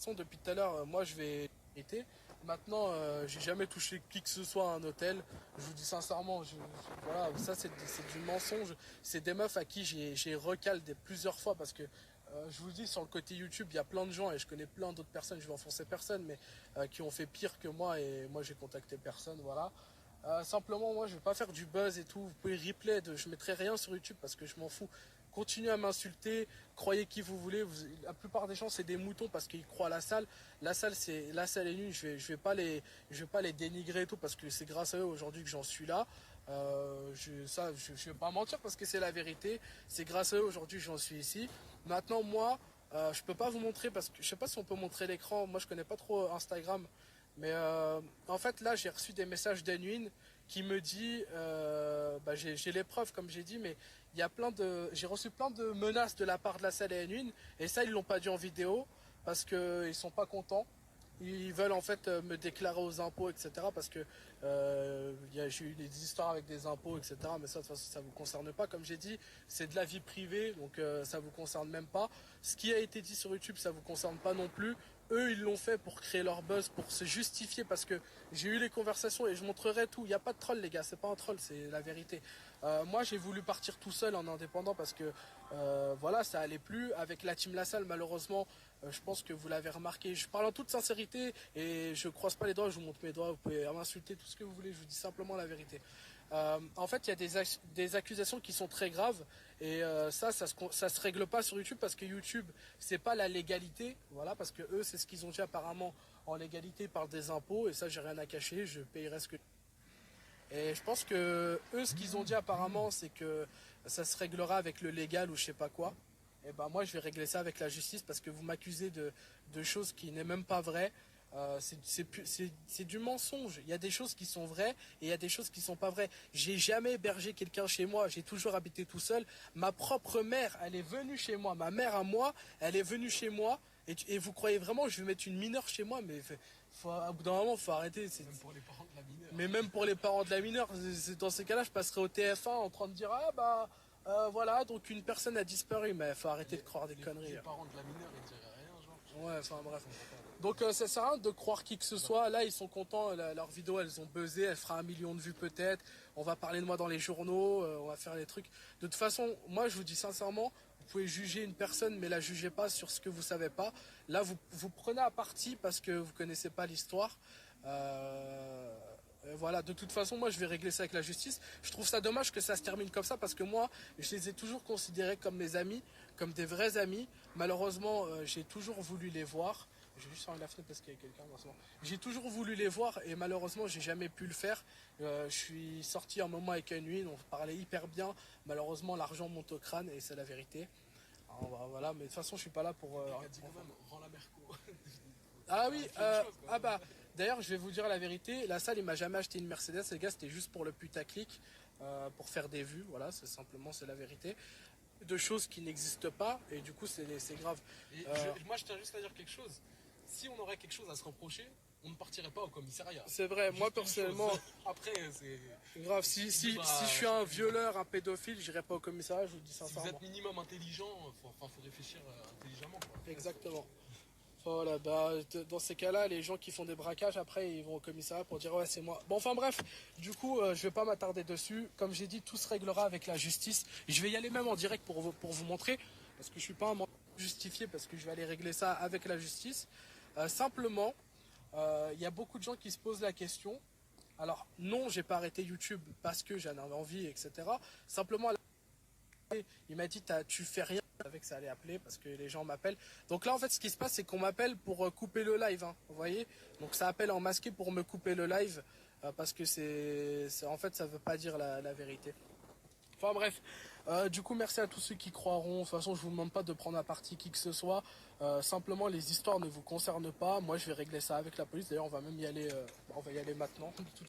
façon, depuis tout à l'heure, moi je vais arrêter. Maintenant, j'ai jamais touché qui que ce soit à un hôtel. Je vous dis sincèrement, voilà, ça c'est du mensonge. C'est des meufs à qui j'ai recalé plusieurs fois parce que je vous dis, sur le côté YouTube, il y a plein de gens et je connais plein d'autres personnes, je vais enfoncer personne, mais qui ont fait pire que moi et moi j'ai contacté personne, voilà. Simplement, moi, je vais pas faire du buzz et tout. Vous pouvez replay, je mettrai rien sur YouTube parce que je m'en fous. Continuez à m'insulter, croyez qui vous voulez. La plupart des gens, c'est des moutons parce qu'ils croient à la salle. La salle est nulle. Je vais pas les dénigrer et tout parce que c'est grâce à eux aujourd'hui que j'en suis là. Je vais pas mentir parce que c'est la vérité. C'est grâce à eux aujourd'hui que j'en suis ici. Maintenant, moi, je peux pas vous montrer parce que je sais pas si on peut montrer l'écran. Moi, je connais pas trop Instagram. Mais en fait, là, j'ai reçu des messages d'Enwin qui me dit, j'ai les preuves comme j'ai dit, mais il y a j'ai reçu plein de menaces de la part de la salle Enwin, et ça, ils l'ont pas dit en vidéo parce qu'ils sont pas contents. Ils veulent en fait me déclarer aux impôts, etc. Parce que j'ai eu des histoires avec des impôts, etc. Mais ça, de toute façon, ça vous concerne pas. Comme j'ai dit, c'est de la vie privée, donc ça vous concerne même pas. Ce qui a été dit sur YouTube, ça vous concerne pas non plus. Eux, ils l'ont fait pour créer leur buzz, pour se justifier, parce que j'ai eu les conversations et je montrerai tout. Il n'y a pas de troll, les gars, c'est pas un troll, c'est la vérité. Moi, j'ai voulu partir tout seul en indépendant parce que voilà, ça allait plus. Avec la team La Salle, malheureusement, je pense que vous l'avez remarqué. Je parle en toute sincérité et je croise pas les doigts, je vous montre mes doigts, vous pouvez m'insulter, tout ce que vous voulez, je vous dis simplement la vérité. En fait, il y a des accusations qui sont très graves et ça se règle pas sur YouTube parce que YouTube, c'est pas la légalité, voilà, parce que eux, c'est ce qu'ils ont dit apparemment en légalité, ils parlent des impôts et ça, j'ai rien à cacher, je payerai ce que. Et je pense que eux, ce qu'ils ont dit apparemment, c'est que ça se réglera avec le légal ou je sais pas quoi. Et ben moi, je vais régler ça avec la justice parce que vous m'accusez de choses qui n'est même pas vraies. C'est du mensonge. Il y a des choses qui sont vraies et il y a des choses qui sont pas vraies. J'ai jamais hébergé quelqu'un chez moi. J'ai toujours habité tout seul. Ma propre mère, elle est venue chez moi. Ma mère à moi, elle est venue chez moi. Et vous croyez vraiment que je vais mettre une mineure chez moi? Mais au bout d'un moment, faut arrêter. Même pour les parents de la mineure. Mais même pour les parents de la mineure, dans ces cas-là, je passerai au TF1 en train de dire ah bah voilà, donc une personne a disparu. Mais faut arrêter de croire des conneries. Les parents de la mineure, ils diraient rien, genre. Ouais, enfin bref. Donc ça sert à rien de croire qui que ce soit. Là, ils sont contents. Leurs vidéos, elles ont buzzé. Elle fera 1 million de vues peut-être. On va parler de moi dans les journaux. On va faire des trucs. De toute façon, moi, je vous dis sincèrement, vous pouvez juger une personne, mais la jugez pas sur ce que vous savez pas. Là, vous prenez à partie parce que vous connaissez pas l'histoire. Voilà, de toute façon, moi je vais régler ça avec la justice. Je trouve ça dommage que ça se termine comme ça parce que moi, je les ai toujours considérés comme mes amis, comme des vrais amis. Malheureusement, j'ai toujours voulu les voir. Je vais juste fermer la fenêtre parce qu'il y a quelqu'un dans ce moment. J'ai toujours voulu les voir et malheureusement, j'ai jamais pu le faire. Je suis sorti un moment avec Unwin, on parlait hyper bien. Malheureusement, l'argent monte au crâne et c'est la vérité. Alors, voilà, mais de toute façon, je suis pas là pour. Il a dit quand même, rends la Merco. Ah oui, ah bah, d'ailleurs, je vais vous dire la vérité, la salle, il m'a jamais acheté une Mercedes, les gars, c'était juste pour le putaclic, pour faire des vues, voilà, c'est simplement, c'est la vérité. De choses qui n'existent pas, et du coup, c'est grave. Moi, je tiens juste à dire quelque chose. Si on aurait quelque chose à se reprocher, on ne partirait pas au commissariat. C'est vrai, Juste moi, une personnellement, chose. Après, c'est grave, si je suis un violeur, un pédophile, j'irai pas au commissariat, je vous le dis si vous sincèrement. êtes minimum intelligent, faut réfléchir intelligemment, quoi. Exactement. Voilà, bah, dans ces cas-là, les gens qui font des braquages, après, ils vont au commissariat pour dire ouais, c'est moi. Bon, enfin bref, du coup, je vais pas m'attarder dessus. Comme j'ai dit, tout se réglera avec la justice. Je vais y aller même en direct pour vous montrer, parce que je suis pas un menteur justifié, parce que je vais aller régler ça avec la justice. Simplement, il y a beaucoup de gens qui se posent la question. Alors, non, j'ai pas arrêté YouTube parce que j'en avais envie, etc. Simplement, il m'a dit tu fais rien. Je savais que ça allait appeler parce que les gens m'appellent. Donc là en fait ce qui se passe c'est qu'on m'appelle pour couper le live, hein, vous voyez. Donc ça appelle en masqué pour me couper le live parce que en fait ça veut pas dire la vérité. Enfin bref, du coup merci à tous ceux qui croiront. De toute façon je vous demande pas de prendre à partie qui que ce soit. Simplement les histoires ne vous concernent pas. Moi je vais régler ça avec la police. D'ailleurs on va même y aller, on va y aller maintenant. De toute